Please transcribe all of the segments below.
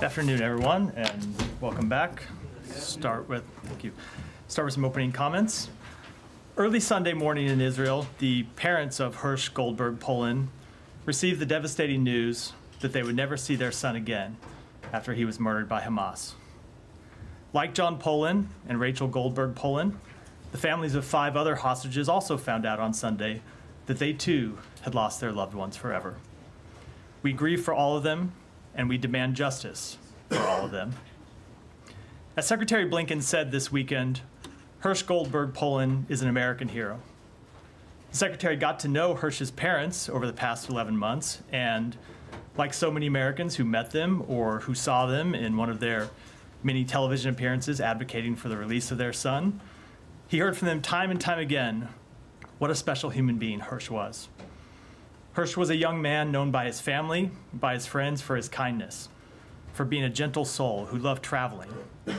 Afternoon, everyone, and welcome back. Start with some opening comments. Early Sunday morning in Israel, the parents of Hersh Goldberg Polin received the devastating news that they would never see their son again after he was murdered by Hamas. Like John Polin and Rachel Goldberg Polin, the families of 5 other hostages also found out on Sunday that they too had lost their loved ones forever. We grieve for all of them, and we demand justice for all of them. As Secretary Blinken said this weekend, Hersh Goldberg Polin is an American hero. The Secretary got to know Hersh's parents over the past 11 months, and like so many Americans who met them or who saw them in one of their many television appearances advocating for the release of their son, he heard from them time and time again what a special human being Hersh was. Hersh was a young man known by his family, by his friends for his kindness, for being a gentle soul who loved traveling,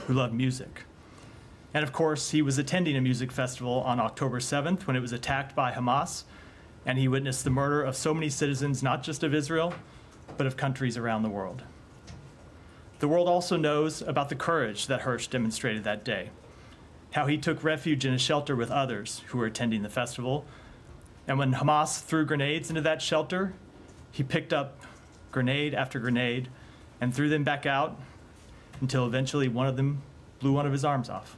who loved music. And of course, he was attending a music festival on October 7th when it was attacked by Hamas, and he witnessed the murder of so many citizens, not just of Israel, but of countries around the world. The world also knows about the courage that Hersh demonstrated that day, how he took refuge in a shelter with others who were attending the festival. And when Hamas threw grenades into that shelter, he picked up grenade after grenade and threw them back out until eventually one of them blew one of his arms off.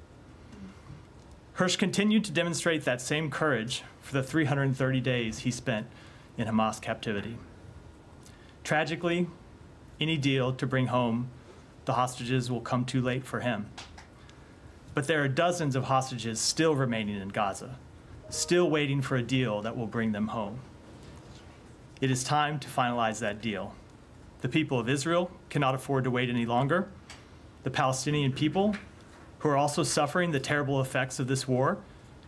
Hersh continued to demonstrate that same courage for the 330 days he spent in Hamas captivity. Tragically, any deal to bring home the hostages will come too late for him. But there are dozens of hostages still remaining in Gaza, still waiting for a deal that will bring them home. It is time to finalize that deal. The people of Israel cannot afford to wait any longer. The Palestinian people, who are also suffering the terrible effects of this war,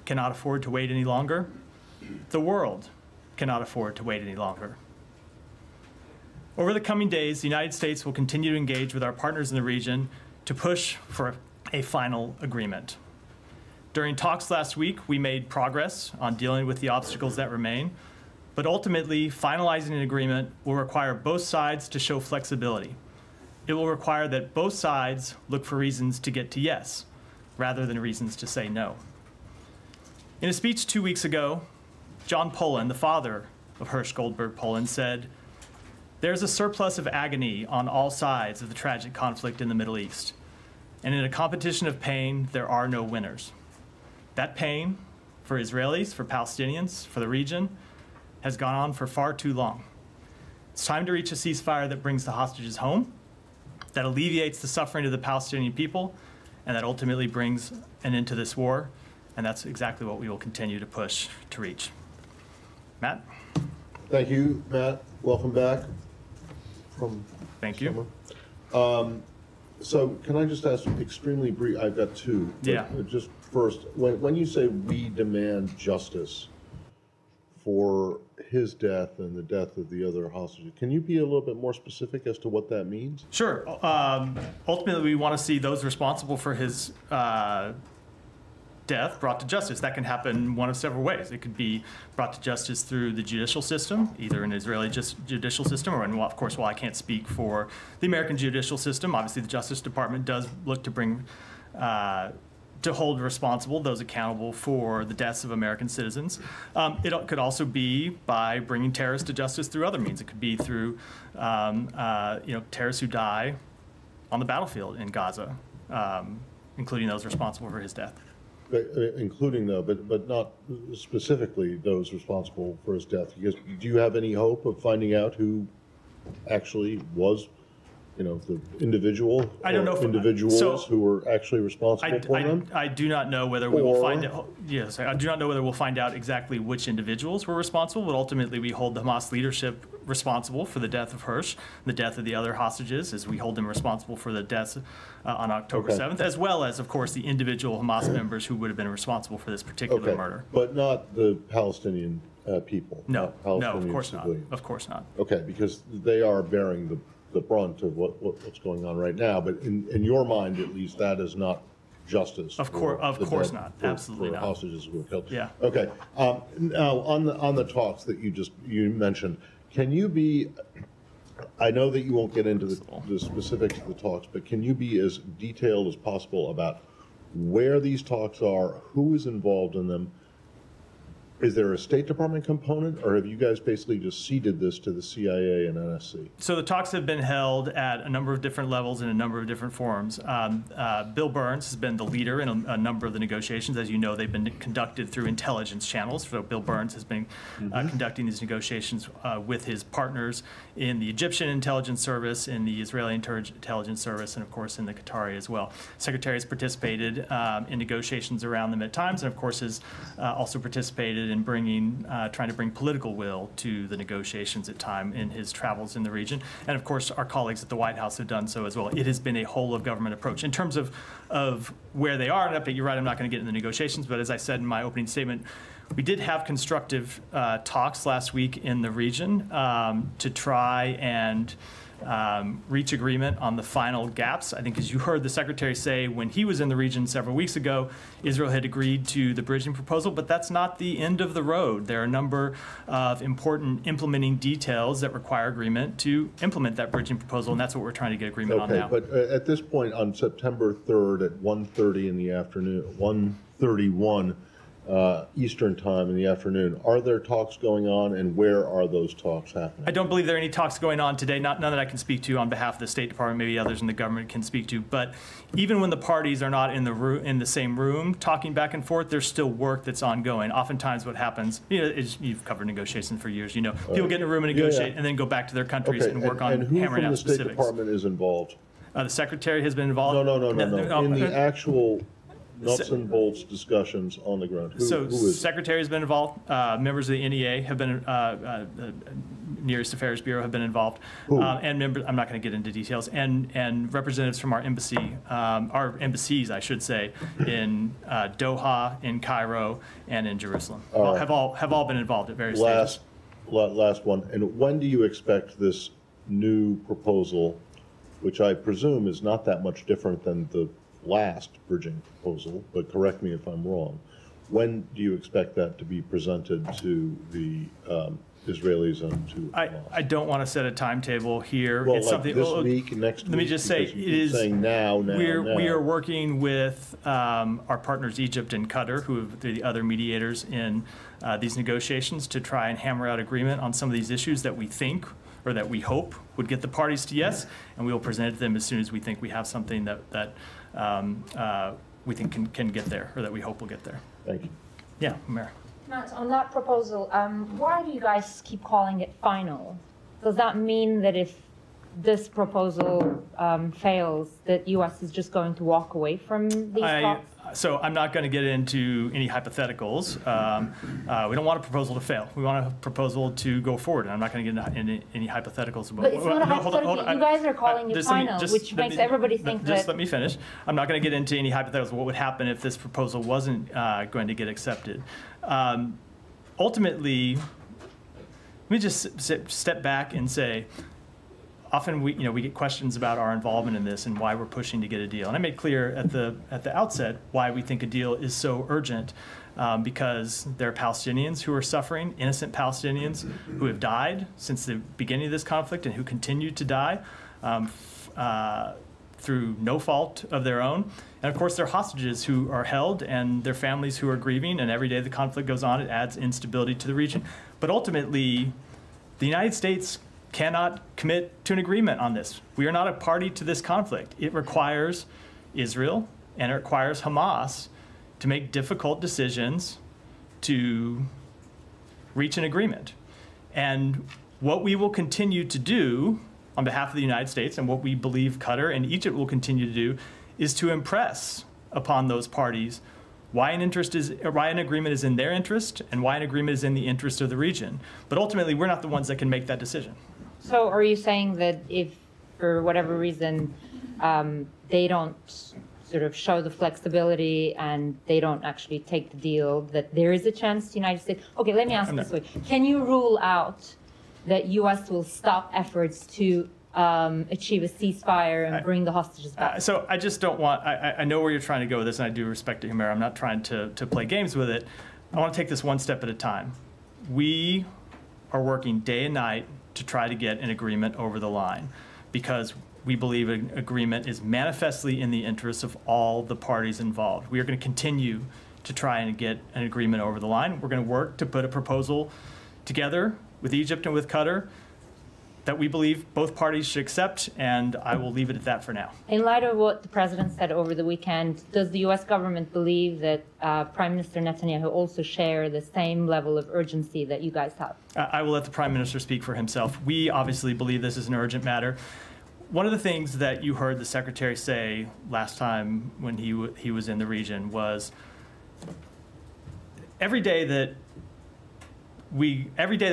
cannot afford to wait any longer. The world cannot afford to wait any longer. Over the coming days, the United States will continue to engage with our partners in the region to push for a final agreement. During talks last week, we made progress on dealing with the obstacles that remain, but ultimately, finalizing an agreement will require both sides to show flexibility. It will require that both sides look for reasons to get to yes, rather than reasons to say no. In a speech 2 weeks ago, John Polin, the father of Hersh Goldberg Polin, said, "There's a surplus of agony on all sides of the tragic conflict in the Middle East, and in a competition of pain, there are no winners. That pain, for Israelis, for Palestinians, for the region, has gone on for far too long. It's time to reach a ceasefire that brings the hostages home, that alleviates the suffering of the Palestinian people, and that ultimately brings an end to this war, and that's exactly what we will continue to push to reach." Matt? Thank you, Matt. Welcome back from Thank you. summer. So can I just ask extremely brief, I've got 2. Yeah. Just first, when you say we demand justice for his death and the death of the other hostages, can you be a little bit more specific as to what that means? Sure. Ultimately, we want to see those responsible for his death brought to justice. That can happen one of several ways. It could be brought to justice through the judicial system, either an Israeli judicial system, or, of course, while I can't speak for the American judicial system, obviously the Justice Department does look to bring to hold responsible those accountable for the deaths of American citizens. It could also be by bringing terrorists to justice through other means. It could be through terrorists who die on the battlefield in Gaza, including those responsible for his death. Including, though, but not specifically those responsible for his death. Because do you have any hope of finding out who actually was, the individual? I don't know. Individuals who were actually responsible for them? I do not know whether we will find out. Yes, I do not know whether we'll find out exactly which individuals were responsible, but ultimately we hold the Hamas leadership responsible for the death of Hersh, the death of the other hostages, as we hold them responsible for the deaths on October 7th, as well as, of course, the individual Hamas members who would have been responsible for this particular murder. But not the Palestinian people? No, of course civilians. Not. Of course not. Okay, because they are bearing the brunt of what's going on right now. But in your mind, at least, that is not justice. Of course not. Absolutely not. Hostages who were killed. Yeah. Okay. Now on the talks that you mentioned, can you be I know that you won't get into the specifics of the talks, but can you be as detailed as possible about where these talks are, who is involved in them? Is there a State Department component, or have you guys basically just ceded this to the CIA and NSC? So the talks have been held at a number of different levels in a number of different forums. Bill Burns has been the leader in a number of the negotiations. As you know, they've been conducted through intelligence channels. So Bill Burns has been conducting these negotiations with his partners in the Egyptian intelligence service, in the Israeli intelligence service, and of course in the Qatari as well. Secretary has participated in negotiations around them at times, and of course has also participated in trying to bring political will to the negotiations at time in his travels in the region. And of course, our colleagues at the White House have done so as well. It has been a whole of government approach. In terms of where they are, and you're right, I'm not going to get into the negotiations, but as I said in my opening statement, we did have constructive talks last week in the region to try and reach agreement on the final gaps. I think, as you heard the Secretary say when he was in the region several weeks ago, Israel had agreed to the bridging proposal, but that's not the end of the road. There are a number of important implementing details that require agreement to implement that bridging proposal, and that's what we're trying to get agreement on now. But at this point, on September 3rd at 1:30 in the afternoon, 1:31 Eastern time in the afternoon, are there talks going on, and where are those talks happening? I don't believe there are any talks going on today, none that I can speak to on behalf of the State Department, maybe others in the government can speak to, but even when the parties are not in the same room talking back and forth, there's still work that's ongoing. Oftentimes what happens, is you've covered negotiations for years, people get in a room and negotiate and then go back to their countries and work on hammering out specifics. And who from the State Department is involved? The Secretary has been involved. No. In the actual nuts and bolts discussions on the ground. Who is Secretary has been involved. Members of the NEA have been, Near East Affairs Bureau have been involved, and members. I'm not going to get into details. And representatives from our embassies, I should say, in Doha, in Cairo, and in Jerusalem, have all been involved at various stages. Last one. And when do you expect this new proposal, which I presume is not that much different than the last bridging proposal, but correct me if I'm wrong, when do you expect that to be presented to the Israelis and to Hamas? I don't want to set a timetable here. Well, it's like something, this week, next week? Let me just say, saying now. We are working with our partners Egypt and Qatar, who are the other mediators in these negotiations, to try and hammer out agreement on some of these issues that we think, or that we hope, would get the parties to yes, and we will present it to them as soon as we think we have something that we think can get there, or that we hope will get there. Thank you. Yeah, Mayor. Matt, on that proposal, why do you guys keep calling it final? Does that mean that if this proposal fails, that U.S. is just going to walk away from these talks? So I'm not going to get into any hypotheticals. We don't want a proposal to fail. We want a proposal to go forward. And I'm not going to get into any hypotheticals. But it's not a hypothetical. You guys are calling it final, which makes everybody think that... Just let me finish. I'm not going to get into any hypotheticals. What would happen if this proposal wasn't going to get accepted? Ultimately, let me just step back and say, often we get questions about our involvement in this and why we're pushing to get a deal. And I made clear at the outset why we think a deal is so urgent, because there are Palestinians who are suffering, innocent Palestinians who have died since the beginning of this conflict and who continue to die through no fault of their own. And of course, there are hostages who are held and their families who are grieving, and every day the conflict goes on, it adds instability to the region. But ultimately, the United States cannot commit to an agreement on this. We are not a party to this conflict. It requires Israel and it requires Hamas to make difficult decisions to reach an agreement. And what we will continue to do on behalf of the United States, and what we believe Qatar and Egypt will continue to do, is to impress upon those parties why an agreement is in their interest and why an agreement is in the interest of the region. But ultimately, we're not the ones that can make that decision. So are you saying that if, for whatever reason, they don't sort of show the flexibility and they don't actually take the deal, that there is a chance the United States... Okay, let me ask this way. Can you rule out that U.S. will stop efforts to achieve a ceasefire and bring the hostages back? So I just don't want... I know where you're trying to go with this, and I do respect it, Humera. I'm not trying to play games with it. I want to take this one step at a time. We are working day and night to try to get an agreement over the line, because we believe an agreement is manifestly in the interests of all the parties involved. We are going to continue to try and get an agreement over the line. We're going to work to put a proposal together with Egypt and with Qatar that we believe both parties should accept, and I will leave it at that for now. In light of what the president said over the weekend, does the U.S. government believe that Prime Minister Netanyahu also share the same level of urgency that you guys have? I will let the Prime Minister speak for himself. We obviously believe this is an urgent matter. One of the things that you heard the Secretary say last time when he was in the region was every day that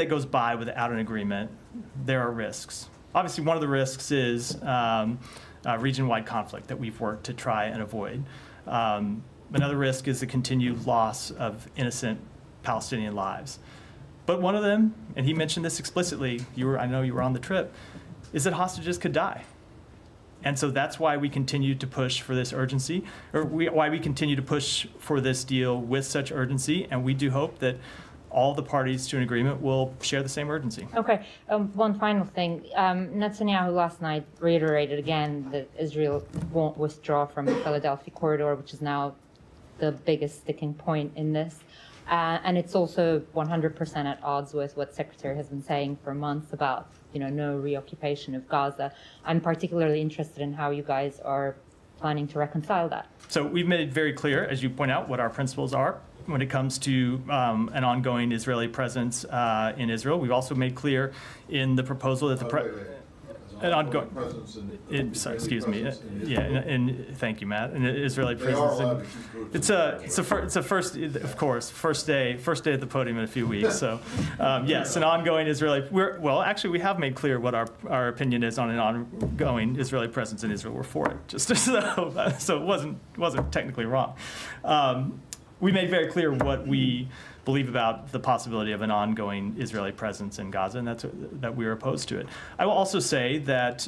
goes by without an agreement, there are risks. Obviously, one of the risks is region-wide conflict that we've worked to try and avoid. Another risk is the continued loss of innocent Palestinian lives. But one of them, and he mentioned this explicitly, I know you were on the trip, is that hostages could die. And so that's why we continue to push for this urgency, or why we continue to push for this deal with such urgency, and we do hope that all the parties to an agreement will share the same urgency. Okay, one final thing. Netanyahu last night reiterated again that Israel won't withdraw from the Philadelphia corridor, which is now the biggest sticking point in this. And it's also 100% at odds with what the Secretary has been saying for months about, no reoccupation of Gaza. I'm particularly interested in how you guys are planning to reconcile that. So we've made it very clear, as you point out, what our principles are when it comes to an ongoing Israeli presence in Israel. We've also made clear in the proposal that an ongoing excuse me. Thank you, Matt. An Israeli presence. It's a first, of course, first day at the podium in a few weeks. So yes, an ongoing Israeli. Actually, we have made clear what our opinion is on an ongoing Israeli presence in Israel. We're for it, just so it wasn't technically wrong. We made very clear what we believe about the possibility of an ongoing Israeli presence in Gaza, and that we are opposed to it. I will also say that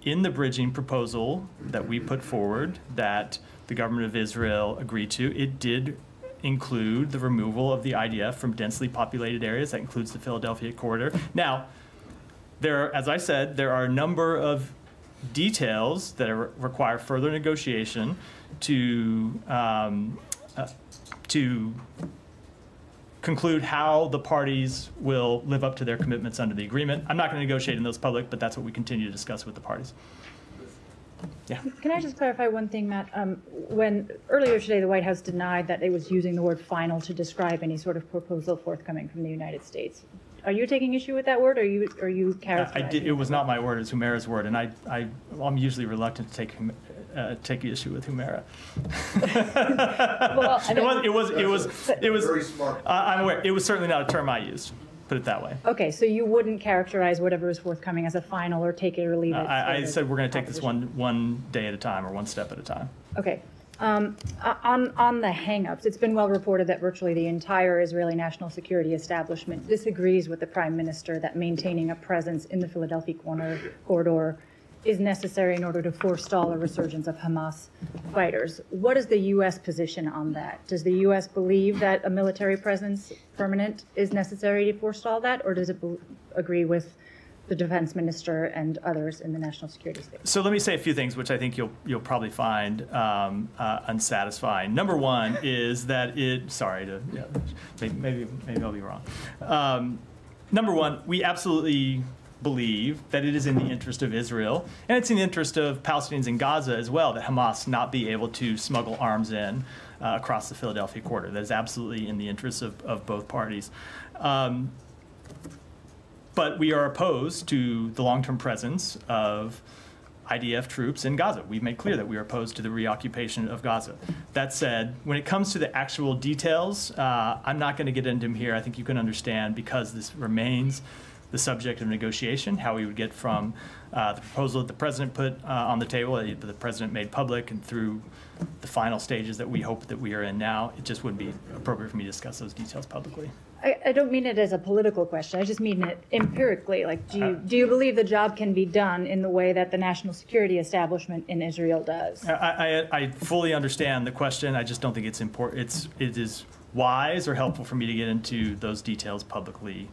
in the bridging proposal that we put forward that the government of Israel agreed to, it did include the removal of the IDF from densely populated areas. That includes the Philadelphia corridor. Now, as I said, there are a number of details that require further negotiation to conclude how the parties will live up to their commitments under the agreement. I'm not going to negotiate in those public, but that's what we continue to discuss with the parties. Yeah. Can I just clarify one thing, Matt? When earlier today the White House denied that it was using the word final to describe any sort of proposal forthcoming from the United States, are you taking issue with that word, or are you characterizing it was not my word, it's Humera's word, and I'm usually reluctant to take issue with Humera. Well, I mean, it was very smart. I'm aware. It was certainly not a term I used. Put it that way. Okay, so you wouldn't characterize whatever is forthcoming as a final or take it or leave it? I said we're going to take this one day at a time, or one step at a time. Okay. On the hang-ups, it's been well reported that virtually the entire Israeli national security establishment disagrees with the Prime Minister that maintaining a presence in the Philadelphia corridor is necessary in order to forestall a resurgence of Hamas fighters. What is the U.S. position on that? Does the U.S. believe that a military presence, permanent, is necessary to forestall that, or does it agree with the defense minister and others in the national security state? So let me say a few things which I think you'll probably find unsatisfying. Number one is that maybe I'll be wrong. Number one, we absolutely believe that it is in the interest of Israel, and it's in the interest of Palestinians in Gaza as well, that Hamas not be able to smuggle arms in across the Philadelphia corridor. That is absolutely in the interest of both parties. But we are opposed to the long-term presence of IDF troops in Gaza. We've made clear that we are opposed to the reoccupation of Gaza. That said, when it comes to the actual details, I'm not going to get into them here. I think you can understand, because this remains the subject of negotiation, how we would get from the proposal that the president put on the table, that the president made public, and through the final stages that we hope that we are in now. It just wouldn't be appropriate for me to discuss those details publicly. I don't mean it as a political question. I just mean it empirically. Like, do you believe the job can be done in the way that the national security establishment in Israel does? I fully understand the question. I just don't think it's important. It is wise or helpful for me to get into those details publicly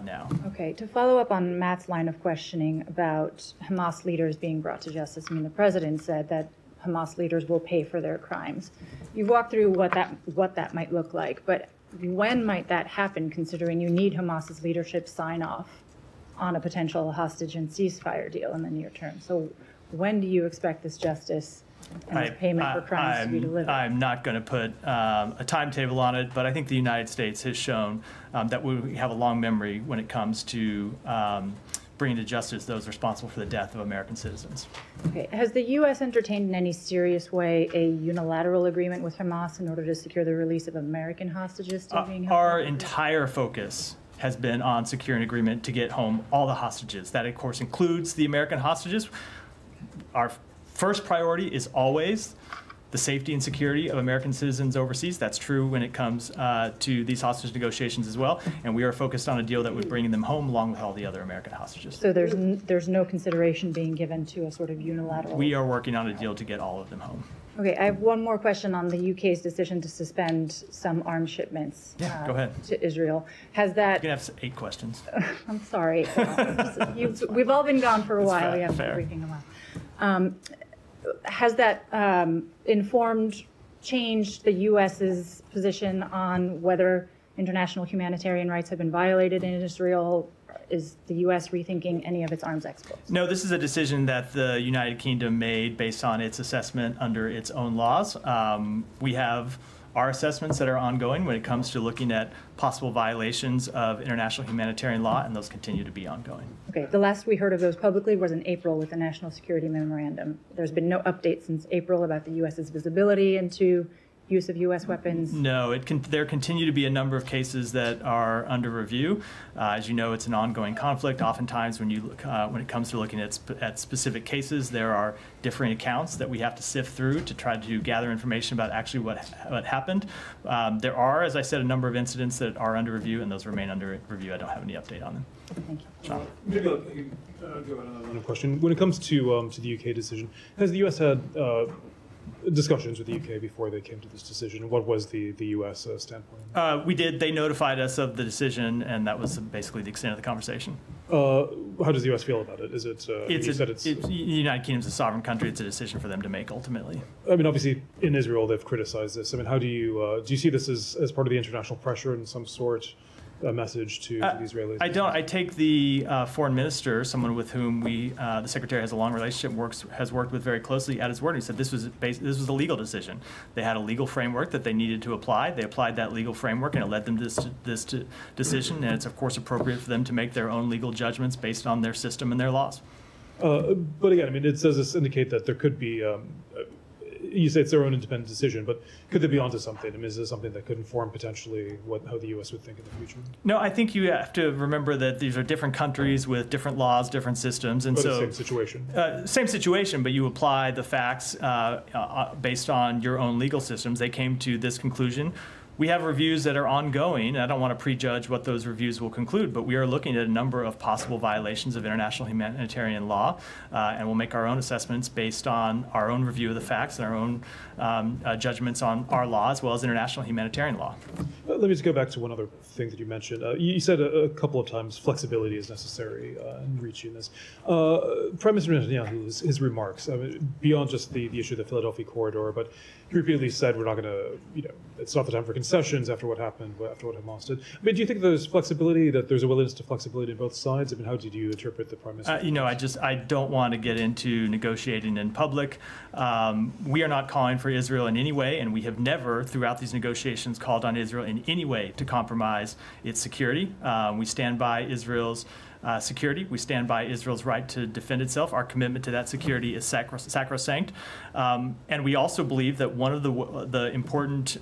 now. Okay, to follow up on Matt's line of questioning about Hamas leaders being brought to justice, I mean, the president said that Hamas leaders will pay for their crimes. You've walked through what that might look like, but when might that happen, considering you need Hamas's leadership sign off on a potential hostage and ceasefire deal in the near term? So when do you expect this justice and this payment for crimes to be delivered? I'm not going to put a timetable on it, but I think the United States has shown that we have a long memory when it comes to bringing to justice those responsible for the death of American citizens. Okay. Has the U.S. entertained in any serious way a unilateral agreement with Hamas in order to secure the release of American hostages still being held? Our entire focus has been on securing an agreement to get home all the hostages. That, of course, includes the American hostages. Our first priority is always the safety and security of American citizens overseas. That's true when it comes to these hostage negotiations as well. And we are focused on a deal that would bring them home along with all the other American hostages. So there's no consideration being given to a sort of unilateral? We are working on a deal to get all of them home. Okay, I have one more question on the UK's decision to suspend some arms shipments Go ahead. to Israel. Has that... You can have 8 questions. I'm sorry. We've all been gone for a while. Fair, We haven't fair. been briefing a while. Has that changed the U.S.'s position on whether international humanitarian rights have been violated in Israel? Is the U.S. rethinking any of its arms exports? No, this is a decision that the United Kingdom made based on its assessment under its own laws. We have our assessments that are ongoing when it comes to looking at possible violations of international humanitarian law, and those continue to be ongoing. Okay, the last we heard of those publicly was in April with the National Security Memorandum. There's been no update since April about the U.S.'s visibility into use of U.S. weapons? No, there continue to be a number of cases that are under review. As you know, it's an ongoing conflict. Oftentimes, when you look, when it comes to looking at specific cases, there are differing accounts that we have to sift through to try to gather information about actually what happened. There are, as I said, a number of incidents that are under review, and those remain under review. I don't have any update on them. Thank you. Sean? Maybe I'll go on another question. When it comes to the UK decision, has the US had discussions with the UK before they came to this decision? What was the US standpoint? We did. They notified us of the decision, and that was basically the extent of the conversation. How does the US feel about it? Is it? The United Kingdom's a sovereign country. It's a decision for them to make ultimately. I mean, obviously, in Israel, they've criticized this. I mean, how do you see this as part of the international pressure in some sort? A message to the Israelis? I don't. I take the foreign minister, someone with whom the secretary has a long relationship, has worked with very closely, at his word. He said this was a legal decision. They had a legal framework that they needed to apply. They applied that legal framework, and it led them to this decision. And it's of course appropriate for them to make their own legal judgments based on their system and their laws. But again, I mean, does this indicate that there could be? You say it's their own independent decision, but could they be onto something? I mean, is this something that could inform potentially how the U.S. would think in the future? No, I think you have to remember that these are different countries with different laws, different systems, and so same situation. Same situation, but you apply the facts based on your own legal systems. They came to this conclusion. We have reviews that are ongoing. I don't want to prejudge what those reviews will conclude, but we are looking at a number of possible violations of international humanitarian law, and we'll make our own assessments based on our own review of the facts and our own judgments on our law as well as international humanitarian law. Let me just go back to one other thing that you mentioned. You said a couple of times flexibility is necessary in reaching this. Prime Minister Netanyahu, his remarks, I mean, beyond just the issue of the Philadelphia corridor, but he repeatedly said we're not going to, it's not the time for concessions after what happened, after what Hamas did. I mean, do you think there's flexibility, that there's a willingness to flexibility on both sides? I mean, how did you interpret the Prime Minister? I don't want to get into negotiating in public. We are not calling for Israel in any way, and we have never, throughout these negotiations, called on Israel in any way to compromise its security. We stand by Israel's security. We stand by Israel's right to defend itself. Our commitment to that security is sacrosanct. And we also believe that one of the important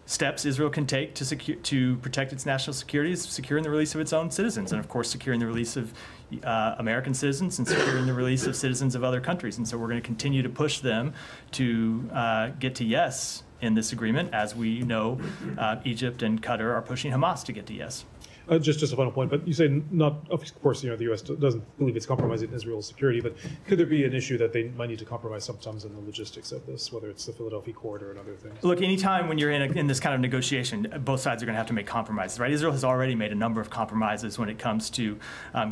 steps Israel can take to protect its national security is securing the release of its own citizens, and of course securing the release of American citizens and securing the release of citizens of other countries. And so we're going to continue to push them to get to yes in this agreement, as we know Egypt and Qatar are pushing Hamas to get to yes. Just a final point, but you say not, of course, the U.S. doesn't believe it's compromising Israel's security, but could there be an issue that they might need to compromise sometimes in the logistics of this, whether it's the Philadelphia corridor and other things? Look, anytime when you're in this kind of negotiation, both sides are going to have to make compromises, right? Israel has already made a number of compromises when it comes to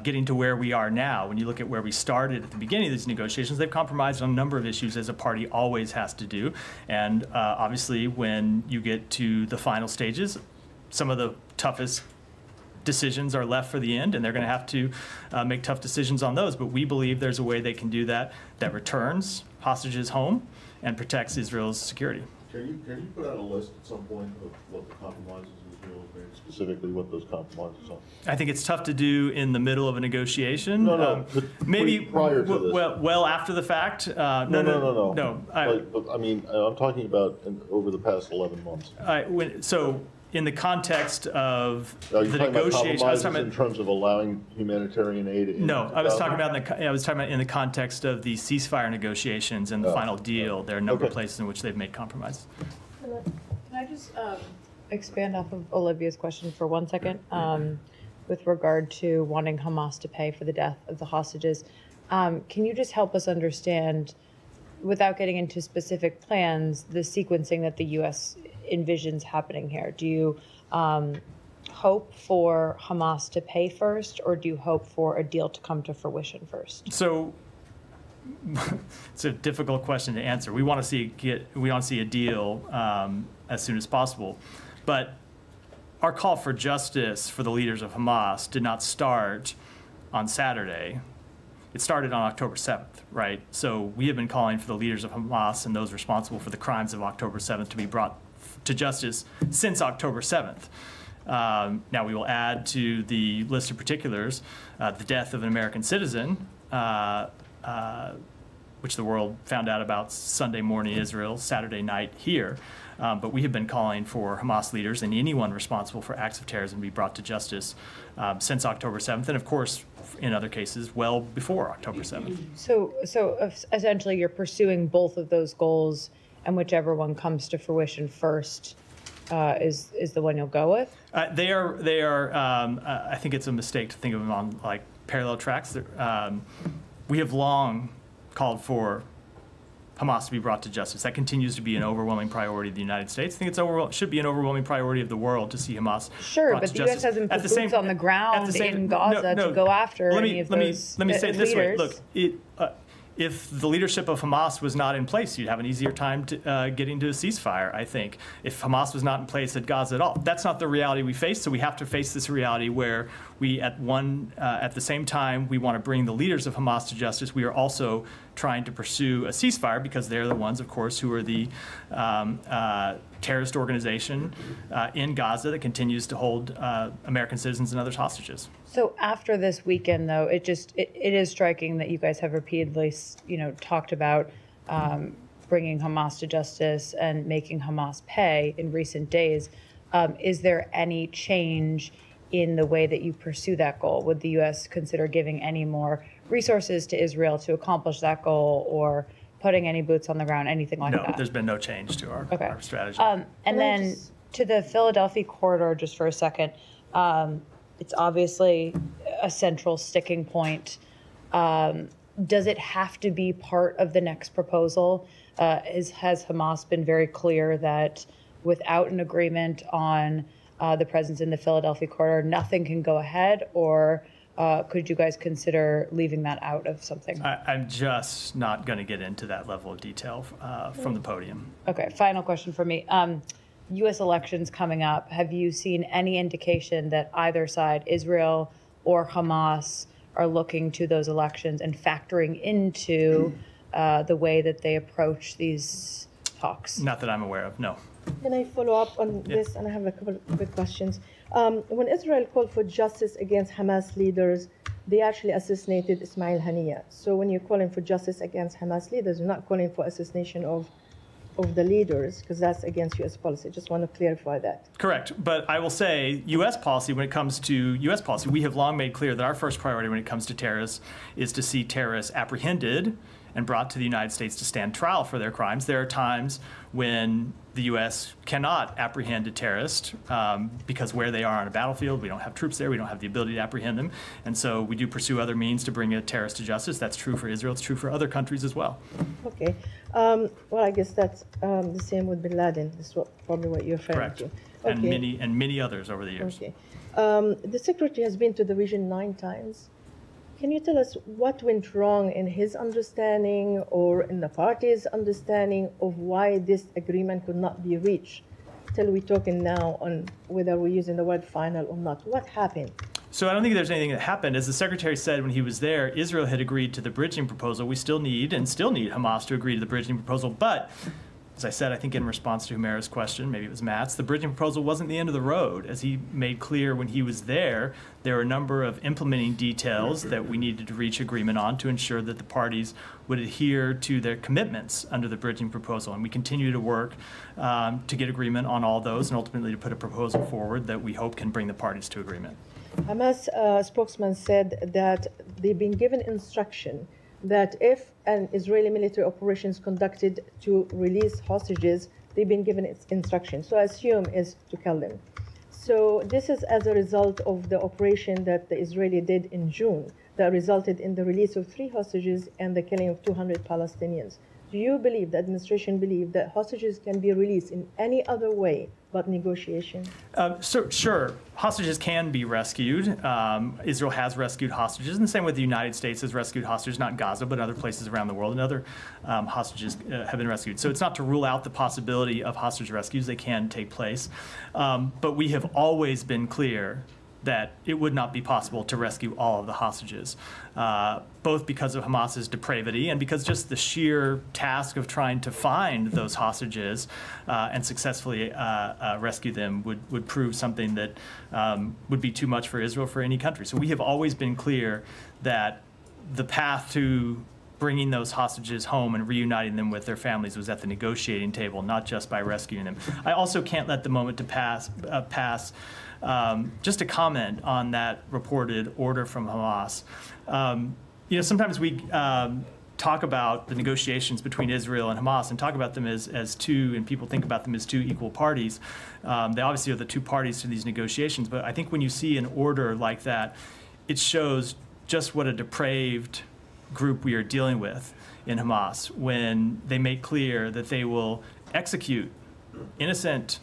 getting to where we are now. When you look at where we started at the beginning of these negotiations, they've compromised on a number of issues, as a party always has to do. And obviously, when you get to the final stages, some of the toughest decisions are left for the end, and they're going to have to make tough decisions on those. But we believe there's a way they can do that returns hostages home and protects Israel's security. Can you put out a list at some point of what the compromises Israel has made, specifically what those compromises are? I think it's tough to do in the middle of a negotiation. No, maybe prior to this. Well after the fact. No. I mean, I'm talking about over the past 11 months. So in the context of Are the you talking about negotiations, compromises in terms of allowing humanitarian aid? No, I was talking about in the context of the ceasefire negotiations and the final deal. There are a number of places in which they've made compromises. Can I just expand off of Olivia's question for 1 second with regard to wanting Hamas to pay for the death of the hostages? Can you just help us understand, without getting into specific plans, the sequencing that the U.S. envisions happening here? Do you hope for Hamas to pay first, or do you hope for a deal to come to fruition first? So it's a difficult question to answer. We want to see a deal as soon as possible, but our call for justice for the leaders of Hamas did not start on Saturday. It started on October 7th, right? So we have been calling for the leaders of Hamas and those responsible for the crimes of October 7th to be brought to justice since October 7th. Now we will add to the list of particulars the death of an American citizen, which the world found out about Sunday morning in Israel, Saturday night here. But we have been calling for Hamas leaders and anyone responsible for acts of terrorism to be brought to justice since October 7th, and of course, in other cases, well before October 7th. So essentially, you're pursuing both of those goals, and whichever one comes to fruition first is the one you'll go with? They are. I think it's a mistake to think of them on like parallel tracks. We have long called for Hamas to be brought to justice. That continues to be an overwhelming priority of the United States. I think it should be an overwhelming priority of the world to see Hamas brought to justice. But the U.S. hasn't put boots on the ground in Gaza to go after any of those Let me say it this way. leaders. Look, if the leadership of Hamas was not in place, you'd have an easier time getting to a ceasefire, I think. If Hamas was not in place at Gaza at all. That's not the reality we face, so we have to face this reality where we, at the same time, we want to bring the leaders of Hamas to justice, we are also trying to pursue a ceasefire because they're the ones, of course, who are the terrorist organization in Gaza that continues to hold American citizens and others hostages. So after this weekend, though, it is striking that you guys have repeatedly, talked about bringing Hamas to justice and making Hamas pay in recent days. Is there any change in the way that you pursue that goal? Would the U.S. consider giving any more resources to Israel to accomplish that goal, or putting any boots on the ground, anything like that? No, there's been no change to our strategy. And then to the Philadelphia corridor, just for a second, it's obviously a central sticking point. Does it have to be part of the next proposal? Has Hamas been very clear that without an agreement on the presence in the Philadelphia corridor, nothing can go ahead, or could you guys consider leaving that out of something? I'm just not going to get into that level of detail from the podium. Okay, final question for me. U.S. elections coming up. Have you seen any indication that either side, Israel or Hamas, are looking to those elections and factoring into the way that they approach these talks? Not that I'm aware of, no. Can I follow up on this? And I have a couple of quick questions. When Israel called for justice against Hamas leaders, they actually assassinated Ismail Haniyeh. So when you're calling for justice against Hamas leaders, you're not calling for assassination of the leaders, because that's against U.S. policy. Just want to clarify that. Correct. But I will say U.S. policy, when it comes to U.S. policy, we have long made clear that our first priority when it comes to terrorists is to see terrorists apprehended and brought to the United States to stand trial for their crimes. There are times when the U.S. cannot apprehend a terrorist because where they are on a battlefield, we don't have troops there, we don't have the ability to apprehend them. And so we do pursue other means to bring a terrorist to justice. That's true for Israel. It's true for other countries as well. Okay. Well, I guess that's the same with Bin Laden. That's probably what you're referring Correct. to. Okay. And many others over the years. Okay. The Secretary has been to the region 9 times. Can you tell us what went wrong in his understanding or in the party's understanding of why this agreement could not be reached? Till we're talking now on whether we're using the word final or not. What happened? So I don't think there's anything that happened. As the Secretary said when he was there, Israel had agreed to the bridging proposal. We still need Hamas to agree to the bridging proposal. But as I said, I think in response to Humera's question, maybe it was Matt's, the bridging proposal wasn't the end of the road. As he made clear when he was there, there were a number of implementing details that we needed to reach agreement on to ensure that the parties would adhere to their commitments under the bridging proposal. And we continue to work to get agreement on all those and ultimately to put a proposal forward that we hope can bring the parties to agreement. Hamas spokesman said that they've been given instruction that if an Israeli military operation is conducted to release hostages, they've been given its instruction. So I assume is to kill them. So this is as a result of the operation that the Israeli did in June that resulted in the release of 3 hostages and the killing of 200 Palestinians. Do you believe, the administration believe, that hostages can be released in any other way but negotiation? Sure, hostages can be rescued. Israel has rescued hostages, and the same with the United States has rescued hostages, not in Gaza, but other places around the world, and other hostages have been rescued. So it's not to rule out the possibility of hostage rescues. They can take place. But we have always been clear that it would not be possible to rescue all of the hostages, both because of Hamas's depravity and because just the sheer task of trying to find those hostages and successfully rescue them would prove something that would be too much for Israel, for any country. So we have always been clear that the path to bringing those hostages home and reuniting them with their families was at the negotiating table, not just by rescuing them. I also can't let the moment to pass just to comment on that reported order from Hamas. Sometimes we talk about the negotiations between Israel and Hamas and talk about them as two, and people think about them as two equal parties. They obviously are the two parties to these negotiations, but I think when you see an order like that, it shows just what a depraved group we are dealing with in Hamas when they make clear that they will execute innocent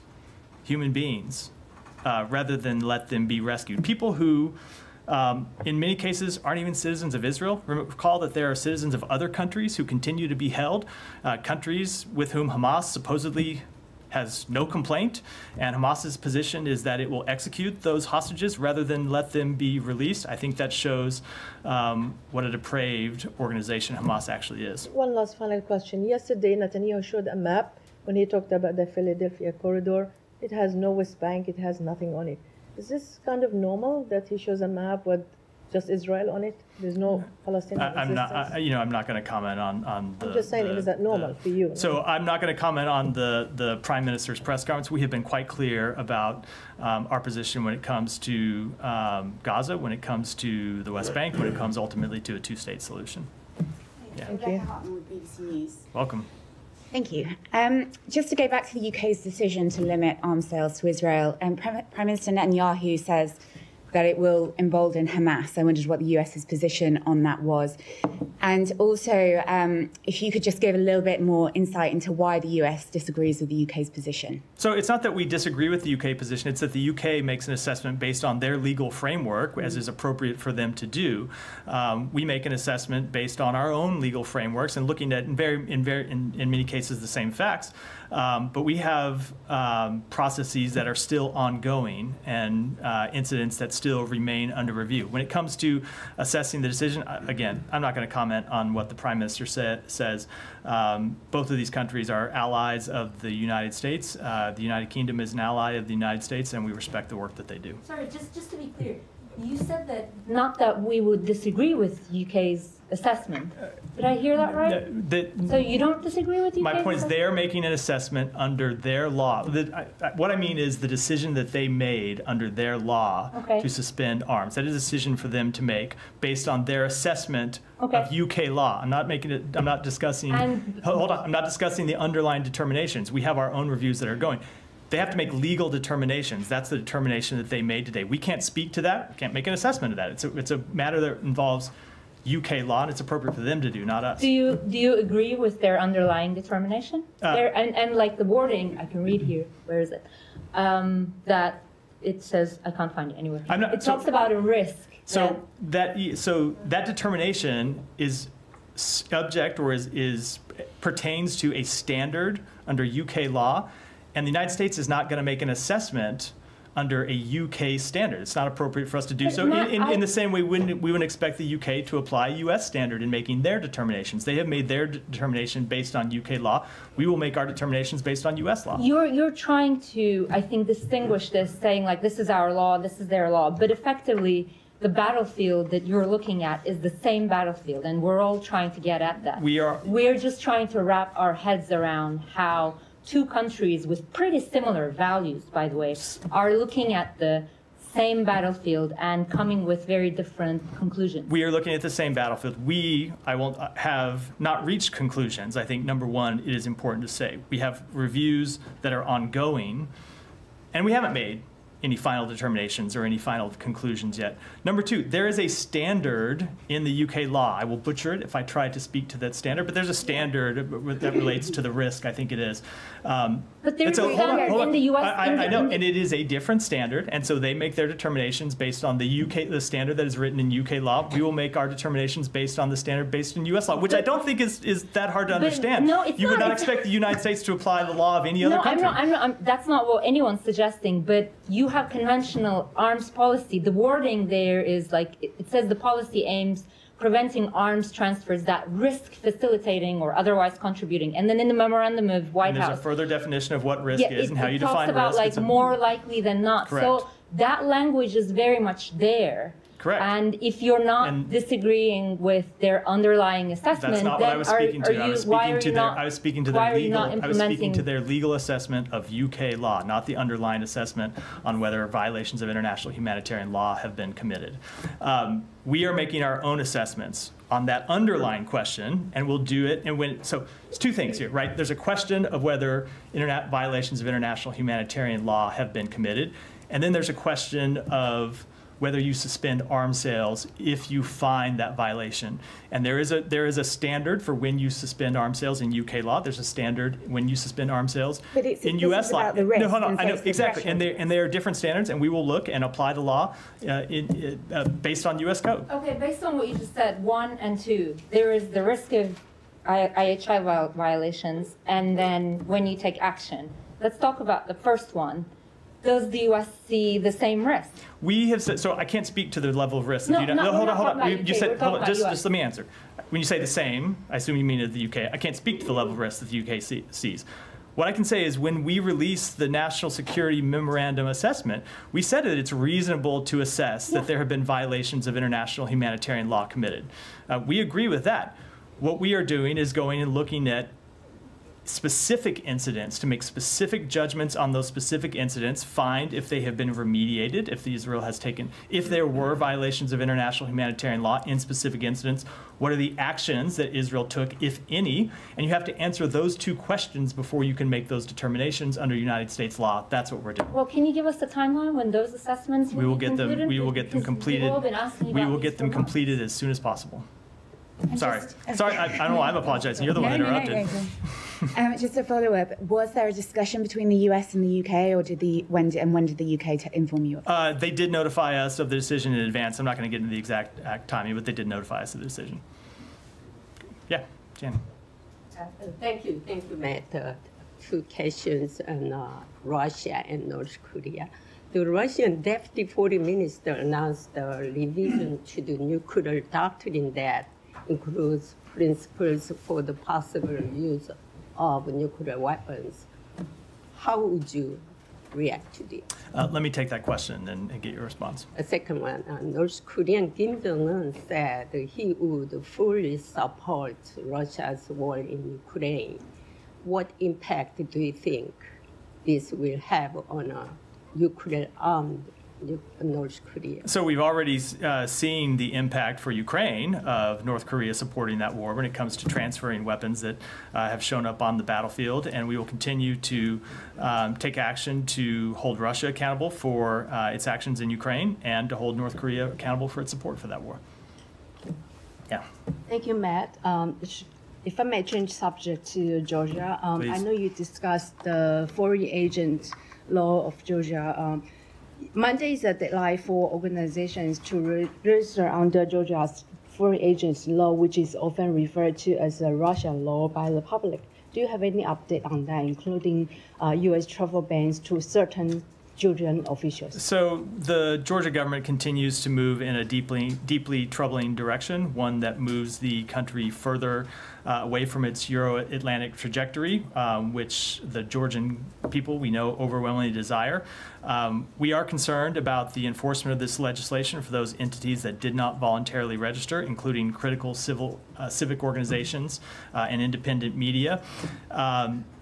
human beings rather than let them be rescued. People who, in many cases, aren't even citizens of Israel. Recall that there are citizens of other countries who continue to be held, countries with whom Hamas supposedly has no complaint, and Hamas's position is that it will execute those hostages rather than let them be released. I think that shows what a depraved organization Hamas actually is. One last final question. Yesterday, Netanyahu showed a map when he talked about the Philadelphia corridor. It has no West Bank, it has nothing on it. Is this kind of normal that he shows a map with just Israel on it? There's no Palestinian existence? I'm not going to comment on the... I'm just saying, is that normal for you? So I'm not going to comment on the Prime Minister's press conference. We have been quite clear about our position when it comes to Gaza, when it comes to the West Bank, when it comes ultimately to a two-state solution. Yeah. Thank you. BBC News. Welcome. Thank you. Just to go back to the UK's decision to limit arms sales to Israel, Prime Minister Netanyahu says that it will embolden Hamas. I wondered what the US's position on that was. And also, if you could just give a little bit more insight into why the US disagrees with the UK's position. So it's not that we disagree with the UK position, it's that the UK makes an assessment based on their legal framework, as is appropriate for them to do. We make an assessment based on our own legal frameworks and looking at, in many cases, the same facts. But we have processes that are still ongoing and incidents that still remain under review. When it comes to assessing the decision, again, I'm not going to comment on what the Prime Minister says. Both of these countries are allies of the United States. The United Kingdom is an ally of the United States, and we respect the work that they do. Sorry, just to be clear, You said that not that we would disagree with UK's assessment. Did I hear that right? So you don't disagree with UK's My point is assessment? they're making an assessment under their law. What I mean is the decision that they made under their law to suspend arms. That is a decision for them to make based on their assessment of UK law. I'm not discussing, hold on, I'm not discussing the underlying determinations. We have our own reviews that are going. They have to make legal determinations. That's the determination that they made today. We can't speak to that. We can't make an assessment of that. It's a matter that involves UK law, and it's appropriate for them to do, not us. Do you agree with their underlying determination? And like the wording, I can read here. Where is it? That it says, I can't find it anywhere. It talks about a risk. So that determination is subject or pertains to a standard under UK law. And the United States is not going to make an assessment under a UK standard. It's not appropriate for us to do so. In the same way, we wouldn't expect the UK to apply a US standard in making their determinations. They have made their determination based on UK law. We will make our determinations based on US law. You're trying to, I think, distinguish this, saying like this is our law, this is their law, but effectively the battlefield that you're looking at is the same battlefield, and we're all trying to get at that. We're just trying to wrap our heads around how two countries with pretty similar values, by the way, are looking at the same battlefield and coming with very different conclusions. We are looking at the same battlefield. Have not reached conclusions. I think, number one, it is important to say. We have reviews that are ongoing, and we haven't made any final determinations or any final conclusions yet. Number two, there is a standard in the UK law. I will butcher it if I try to speak to that standard, but there's a standard that relates to the risk, I think it is. But there's a standard in the US. I know, and it is a different standard, and so they make their determinations based on the standard that is written in UK law. We will make our determinations based on the standard based in US law, which I don't think is that hard to understand. No, it's you would not expect the United States to apply the law of any other country. That's not what anyone's suggesting, but you have conventional arms policy. The wording there is like, it says the policy aims preventing arms transfers that risk facilitating or otherwise contributing. And then in the memorandum of White House, there's a further definition of what risk is and how you define risk. It talks about like more likely than not. Correct. So that language is very much there. Correct. And if you're not disagreeing with their underlying assessment, that's not then what I was speaking to. I was speaking to their legal assessment of UK law, not the underlying assessment on whether violations of international humanitarian law have been committed. We are making our own assessments on that underlying question, and we'll do it. And so it's two things here, right? There's a question of whether violations of international humanitarian law have been committed, and then there's a question of whether you suspend arms sales if you find that violation. And there is a standard for when you suspend arms sales in UK law. There's a standard when you suspend arms sales in US law. No, hold on. I know, exactly. And there are different standards, and we will look and apply the law based on US code. Okay, based on what you just said, 1 and 2, there is the risk of IHI violations, and then when you take action. Let's talk about the first one. Does the U.S. see the same risk? We have said, so I can't speak to the level of risk. No, hold on. You said, hold on, just let me answer. When you say the same, I assume you mean of the UK. I can't speak to the level of risk that the UK sees. What I can say is when we released the National Security Memorandum Assessment, we said that it's reasonable to assess that there have been violations of international humanitarian law committed. We agree with that. What we are doing is going and looking at specific incidents to make specific judgments on those specific incidents, find if they have been remediated, if there were violations of international humanitarian law in specific incidents, what are the actions that Israel took, if any, and you have to answer those two questions before you can make those determinations under United States law. That's what we're doing. Well, can you give us a timeline when those assessments will be concluded? We will get them completed. We will get them completed as soon as possible. Sorry, I don't know. I'm apologizing. You're the one that interrupted. Just to follow up, was there a discussion between the US and the UK, or when did the UK inform you of that? They did notify us of the decision in advance. I'm not going to get into the exact timing, but they did notify us of the decision. Yeah, Jan. Thank you, Matt. Two questions on Russia and North Korea. The Russian Deputy Foreign Minister announced a revision to the nuclear doctrine that includes principles for the possible use of nuclear weapons. How would you react to this? Let me take that question and get your response. A second one, North Korean Kim Jong-un said he would fully support Russia's war in Ukraine. What impact do you think this will have on a nuclear-armed North Korea? So we've already seen the impact for Ukraine of North Korea supporting that war when it comes to transferring weapons that have shown up on the battlefield, and we will continue to take action to hold Russia accountable for its actions in Ukraine and to hold North Korea accountable for its support for that war. Yeah. Thank you, Matt. If I may change subject to Georgia, I know you discussed the foreign agent law of Georgia. Monday is a deadline for organizations to register under Georgia's foreign agents law, which is often referred to as a Russian law by the public. Do you have any update on that, including U.S. travel bans to certain Georgian officials? So the Georgia government continues to move in a deeply troubling direction, one that moves the country further away from its Euro-Atlantic trajectory, which the Georgian people we know overwhelmingly desire. We are concerned about the enforcement of this legislation for those entities that did not voluntarily register, including critical civic organizations and independent media.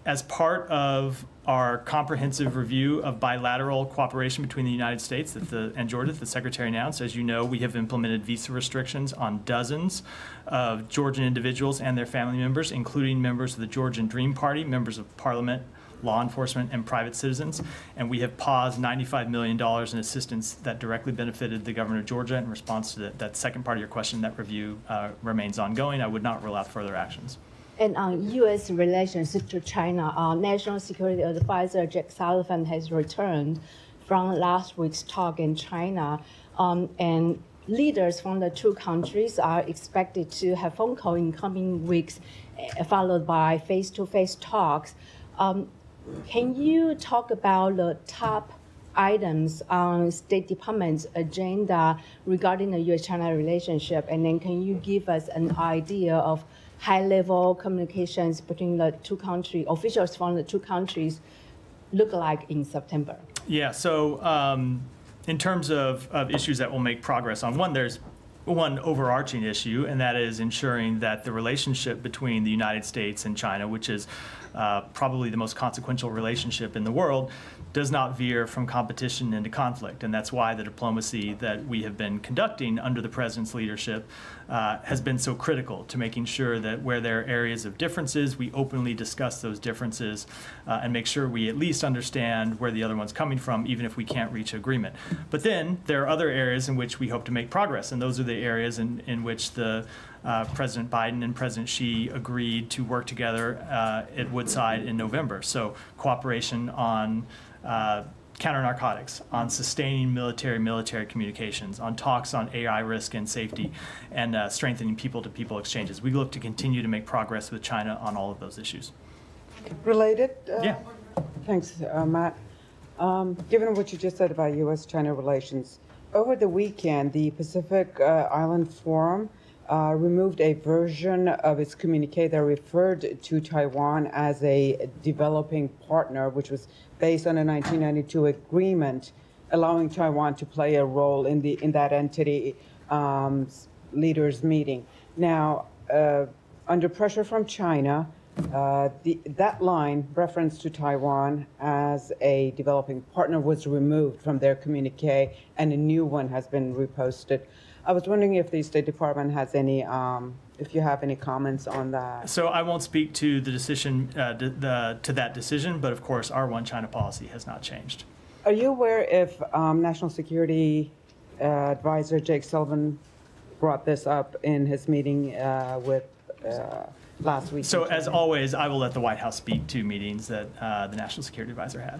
As part of our comprehensive review of bilateral cooperation between the United States and Georgia that the Secretary announced, as you know, we have implemented visa restrictions on dozens of Georgian individuals and their family members, including members of the Georgian Dream Party, members of parliament, law enforcement, and private citizens. And we have paused $95 million in assistance that directly benefited the governor of Georgia. In response to that second part of your question, that review remains ongoing. I would not rule out further actions. And on U.S. relations to China, National Security Advisor Jake Sullivan has returned from last week's talk in China, and leaders from the two countries are expected to have phone call in coming weeks, followed by face-to-face talks. Can you talk about the top items on State Department's agenda regarding the U.S.-China relationship, and then can you give us an idea of high-level communications between the two countries, officials from the two countries, look like in September? Yeah, so in terms of issues that will make progress on, there's one overarching issue, and that is ensuring that the relationship between the United States and China, which is probably the most consequential relationship in the world, does not veer from competition into conflict. And that's why the diplomacy that we have been conducting under the President's leadership has been so critical to making sure that where there are areas of differences, we openly discuss those differences and make sure we at least understand where the other one's coming from, even if we can't reach agreement. But then there are other areas in which we hope to make progress, and those are the areas in which the President Biden and President Xi agreed to work together at Woodside in November. So cooperation on counter-narcotics, on sustaining military communications, on talks on AI risk and safety, and strengthening people-to-people exchanges. We look to continue to make progress with China on all of those issues. Related? Yeah. Thanks, Matt. Given what you just said about U.S.-China relations, over the weekend, the Pacific Island Forum removed a version of its communique that referred to Taiwan as a developing partner, which was based on a 1992 agreement allowing Taiwan to play a role in that entity leaders meeting. Now, under pressure from China, that line, reference to Taiwan as a developing partner, was removed from their communique, and a new one has been reposted. I was wondering if the State Department has any, if you have any comments on that. So I won't speak to the decision, to that decision, but of course our One China policy has not changed. Are you aware if National Security Advisor Jake Sullivan brought this up in his meeting with last week? So as always, I will let the White House speak to meetings that the National Security Advisor had.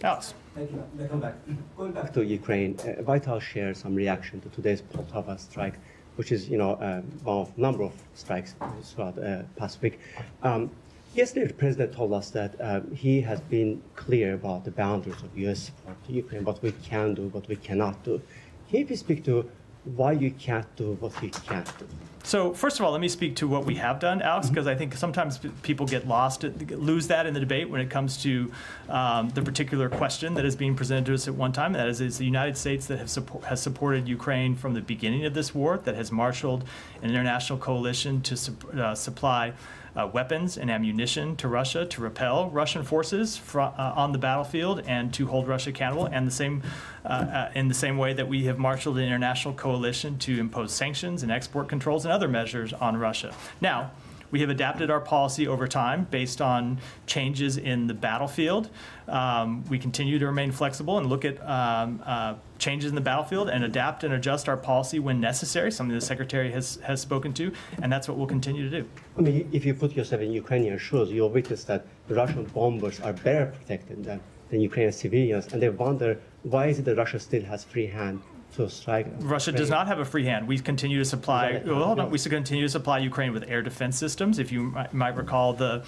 Alex. Thank you. Welcome back. Going back to Ukraine, White House shares some reaction to today's Poltava strike, which is, one of a number of strikes throughout the past week. Yesterday, the president told us that he has been clear about the boundaries of U.S. support to Ukraine, what we can do, what we cannot do. Can you please speak to why you can't do what you can't do? So first of all, let me speak to what we have done, Alex, because I think sometimes people get lost, lose that in the debate when it comes to the particular question that is being presented to us at one time. That is the United States that has supported Ukraine from the beginning of this war, that has marshaled an international coalition to supply weapons and ammunition to Russia to repel Russian forces on the battlefield and to hold Russia accountable, and in the same way that we have marshaled an international coalition to impose sanctions and export controls and other measures on Russia. Now, we have adapted our policy over time based on changes in the battlefield. We continue to remain flexible and look at changes in the battlefield and adapt and adjust our policy when necessary, something the Secretary has spoken to, and that's what we'll continue to do. I mean, if you put yourself in Ukrainian shoes, you'll witness that the Russian bombers are better protected than Ukrainian civilians, and they wonder why is it that Russia still has free hand to strike. Russia does not have a free hand. We continue to supply. Well, hold on. We continue to supply Ukraine with air defense systems. If you might recall the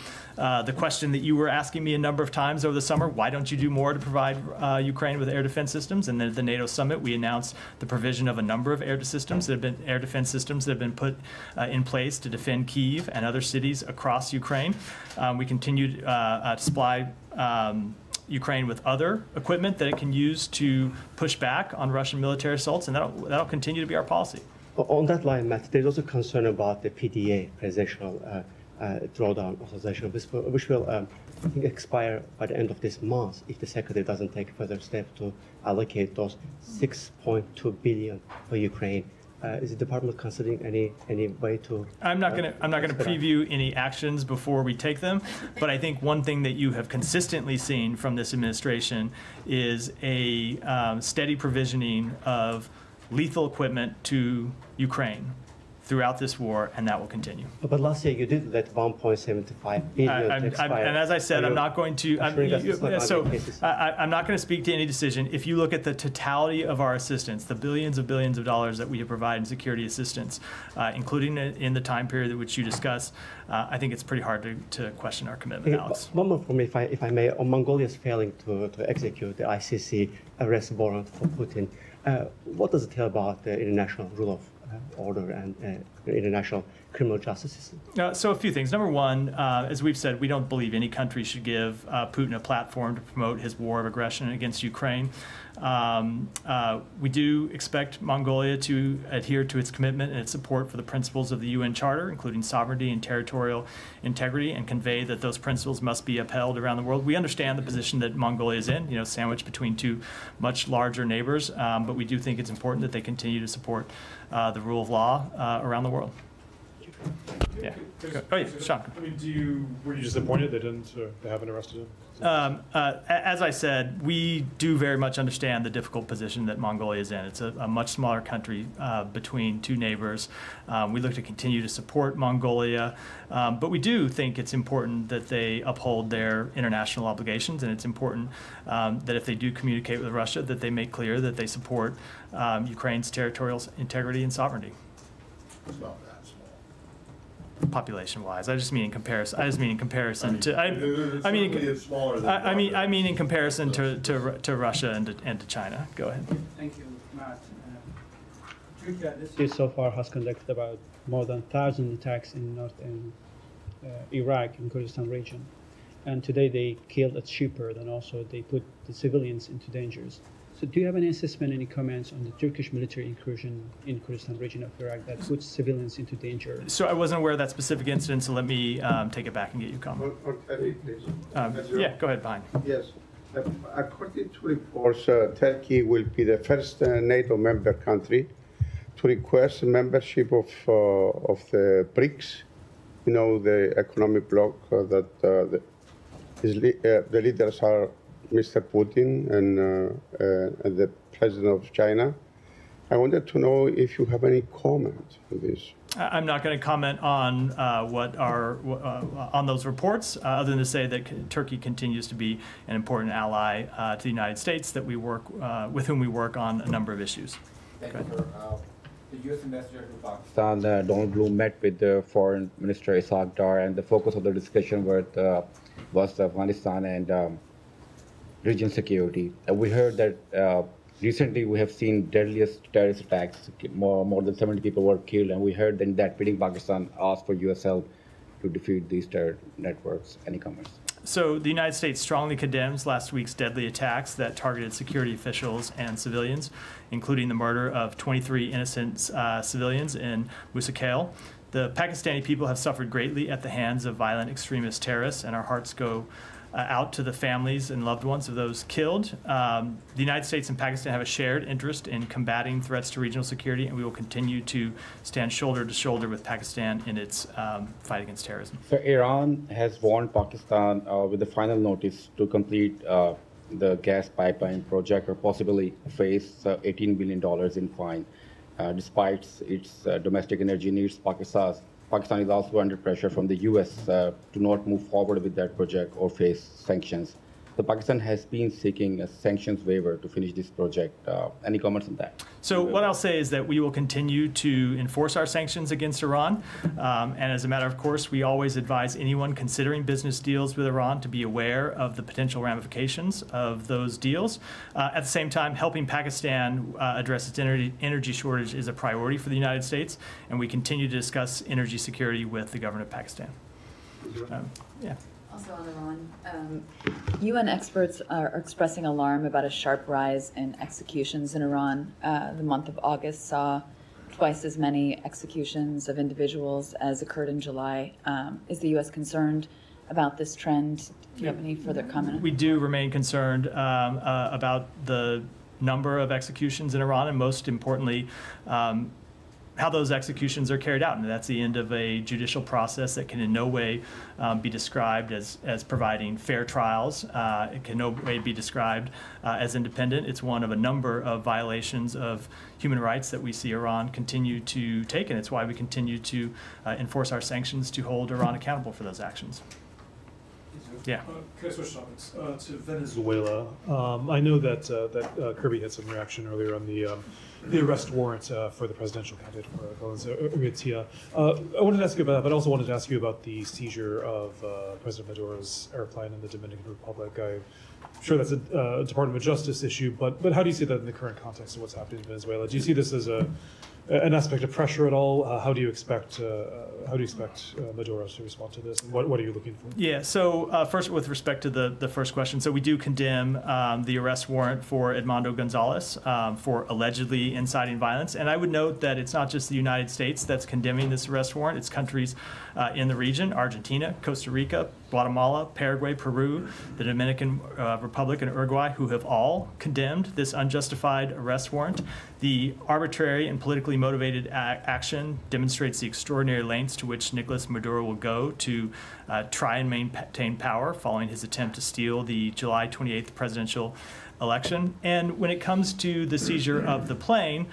question that you were asking me a number of times over the summer, why don't you do more to provide Ukraine with air defense systems? And then at the NATO summit, we announced the provision of a number of air defense systems that have been put in place to defend Kyiv and other cities across Ukraine. We continue to supply Ukraine with other equipment that it can use to push back on Russian military assaults, and that'll continue to be our policy. On that line, Matt, there's also concern about the PDA, presidential drawdown authorization, which will I think expire by the end of this month if the Secretary doesn't take further steps to allocate those $6.2 billion for Ukraine. Is the department considering any way to? I'm not going to preview any actions before we take them, but I think one thing that you have consistently seen from this administration is a steady provisioning of lethal equipment to Ukraine throughout this war, and that will continue. But last year you did let 1.75 billion expire. And as I said, I'm not going to. I'm not going to speak to any decision. If you look at the totality of our assistance, the billions of dollars that we have provided in security assistance, including in the time period which you discussed, I think it's pretty hard to question our commitment, Alex. One more for me, if I may. Mongolia is failing to execute the ICC arrest warrant for Putin. What does it tell about the international rule of order and international criminal justice system? So a few things. Number one, as we've said, we don't believe any country should give Putin a platform to promote his war of aggression against Ukraine. We do expect Mongolia to adhere to its commitment and its support for the principles of the UN Charter, including sovereignty and territorial integrity, and convey that those principles must be upheld around the world. We understand the position that Mongolia is in, sandwiched between two much larger neighbors, but we do think it's important that they continue to support the rule of law around the world. Yeah. Oh, yeah, Sean. I mean, were you disappointed they haven't arrested him? As I said, we do very much understand the difficult position that Mongolia is in. It's a much smaller country between two neighbors. We look to continue to support Mongolia, but we do think it's important that they uphold their international obligations, and it's important that if they do communicate with Russia, that they make clear that they support Ukraine's territorial integrity and sovereignty. It's not that small. Population-wise, I just mean in comparison. I mean in comparison to. It's smaller than I mean in comparison to Russia and to China. Go ahead. Thank you, Matt. Turkey this year so far has conducted about more than 1,000 attacks in Iraq and Kurdistan region, and today they killed a shepherd, and also they put the civilians into dangers. So do you have any assessment, any comments on the Turkish military incursion in Kurdistan region of Iraq that puts civilians into danger? So I wasn't aware of that specific incident, so let me take it back and get you a comment. Yeah, go ahead, behind. Yes. According to reports, Turkey will be the first NATO member country to request membership of the BRICS, the economic bloc that the leaders are Mr. Putin and the president of China. I wanted to know if you have any comment on this. I'm not going to comment on on those reports, other than to say that Turkey continues to be an important ally to the United States that we work with whom we work on a number of issues. Thank you, sir. The U.S. ambassador to Pakistan, Donald Bloom, met with the foreign minister Ishaq Dar, and the focus of the discussion was Afghanistan and region security. We heard that recently we have seen deadliest terrorist attacks. More than 70 people were killed, and we heard in that meeting Pakistan asked for US help to defeat these terror networks. Any comments? So the United States strongly condemns last week's deadly attacks that targeted security officials and civilians, including the murder of 23 innocent civilians in Musa Khel. The Pakistani people have suffered greatly at the hands of violent extremist terrorists, and our hearts go out to the families and loved ones of those killed. The United States and Pakistan have a shared interest in combating threats to regional security, and we will continue to stand shoulder to shoulder with Pakistan in its fight against terrorism. So Iran has warned Pakistan with the final notice to complete the gas pipeline project or possibly face $18 billion in fine. Despite its domestic energy needs, Pakistan is also under pressure from the US to not move forward with that project or face sanctions. So Pakistan has been seeking a sanctions waiver to finish this project. Any comments on that? So what I'll say is that we will continue to enforce our sanctions against Iran. And as a matter of course, we always advise anyone considering business deals with Iran to be aware of the potential ramifications of those deals. At the same time, helping Pakistan address its energy shortage is a priority for the United States, and we continue to discuss energy security with the government of Pakistan. Yeah. Also on Iran, UN experts are expressing alarm about a sharp rise in executions in Iran. The month of August saw twice as many executions of individuals as occurred in July. Is the U.S. concerned about this trend? Do you have any further comment? We do remain concerned about the number of executions in Iran, and most importantly, how those executions are carried out. And that's the end of a judicial process that can in no way be described as providing fair trials. It can no way be described as independent. It's one of a number of violations of human rights that we see Iran continue to take, and it's why we continue to enforce our sanctions to hold Iran accountable for those actions. Yeah. Can I switch topics to Venezuela? I know that Kirby had some reaction earlier on the arrest warrant for the presidential candidate for Venezuela. I wanted to ask you about that, but I also wanted to ask you about the seizure of President Maduro's airplane in the Dominican Republic. I'm sure that's a Department of Justice issue, but how do you see that in the current context of what's happening in Venezuela? Do you see this as an aspect of pressure at all? How do you expect Maduro to respond to this? And what are you looking for? Yeah. So first, with respect to the first question, so we do condemn the arrest warrant for Edmundo Gonzalez for allegedly inciting violence. And I would note that it's not just the United States that's condemning this arrest warrant. It's countries in the region: Argentina, Costa Rica, Guatemala, Paraguay, Peru, the Dominican Republic, and Uruguay, who have all condemned this unjustified arrest warrant. The arbitrary and politically motivated action demonstrates the extraordinary lengths to which Nicolas Maduro will go to try and maintain power following his attempt to steal the July 28th presidential election. And when it comes to the seizure of the plane,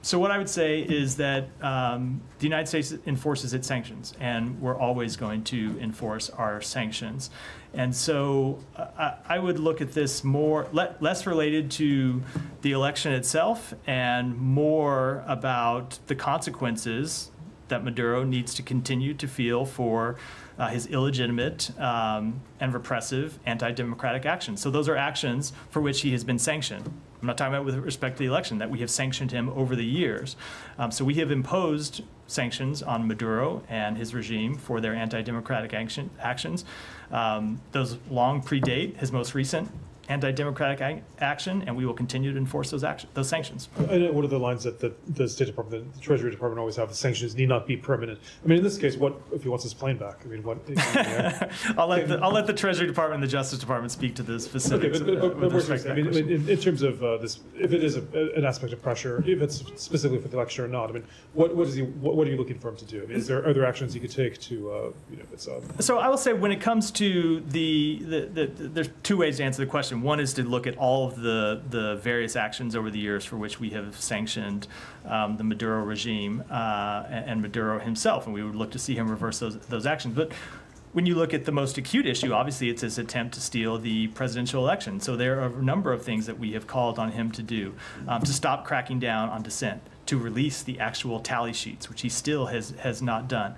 so what I would say is that the United States enforces its sanctions, and we're always going to enforce our sanctions. And so I would look at this less related to the election itself and more about the consequences that Maduro needs to continue to feel for his illegitimate and repressive anti-democratic actions. So those are actions for which he has been sanctioned. I'm not talking about with respect to the election, that we have sanctioned him over the years. So we have imposed sanctions on Maduro and his regime for their anti-democratic actions. Those long predate his most recent anti-democratic action, and we will continue to enforce those sanctions. I know one of the lines that the State Department, the Treasury Department always have: the sanctions need not be permanent. I mean, in this case, what if he wants his plane back? I mean, what? I'll let the Treasury Department and the Justice Department speak to the specifics. Okay, but respect I mean, in terms of this, if it is an aspect of pressure, if it's specifically for the election or not, I mean, what are you looking for him to do? I mean, are there actions he could take to, So I will say, when it comes to there's two ways to answer the question. One is to look at all of the various actions over the years for which we have sanctioned the Maduro regime and Maduro himself, and we would look to see him reverse those actions. But when you look at the most acute issue, obviously it's his attempt to steal the presidential election. So there are a number of things that we have called on him to do: to stop cracking down on dissent, to release the actual tally sheets, which he still has not done,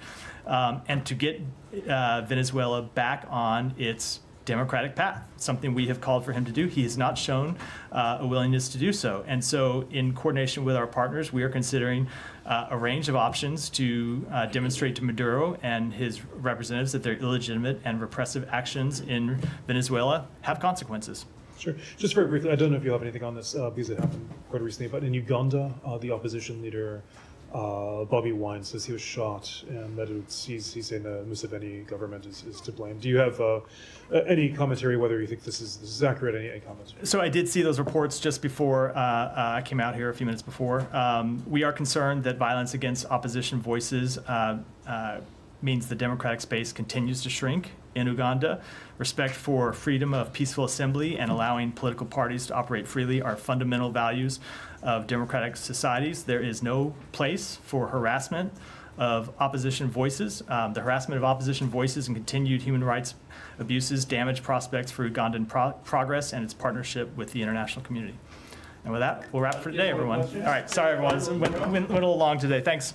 and to get Venezuela back on its democratic path, something we have called for him to do. He has not shown a willingness to do so. And so in coordination with our partners, we are considering a range of options to demonstrate to Maduro and his representatives that their illegitimate and repressive actions in Venezuela have consequences. Sure. Just very briefly, I don't know if you have anything on this because it happened quite recently, but in Uganda, the opposition leader, Bobby Wine, says he was shot and that he's saying the Museveni government is to blame. Do you have any commentary whether you think this is accurate? Any comments? So I did see those reports just before I came out here a few minutes before. We are concerned that violence against opposition voices means the democratic space continues to shrink in Uganda. Respect for freedom of peaceful assembly and allowing political parties to operate freely are fundamental values of democratic societies. There is no place for harassment of opposition voices. The harassment of opposition voices and continued human rights abuses damage prospects for Ugandan progress and its partnership with the international community. And with that, we'll wrap for today, everyone. All right, sorry, everyone. Went a little long today. Thanks.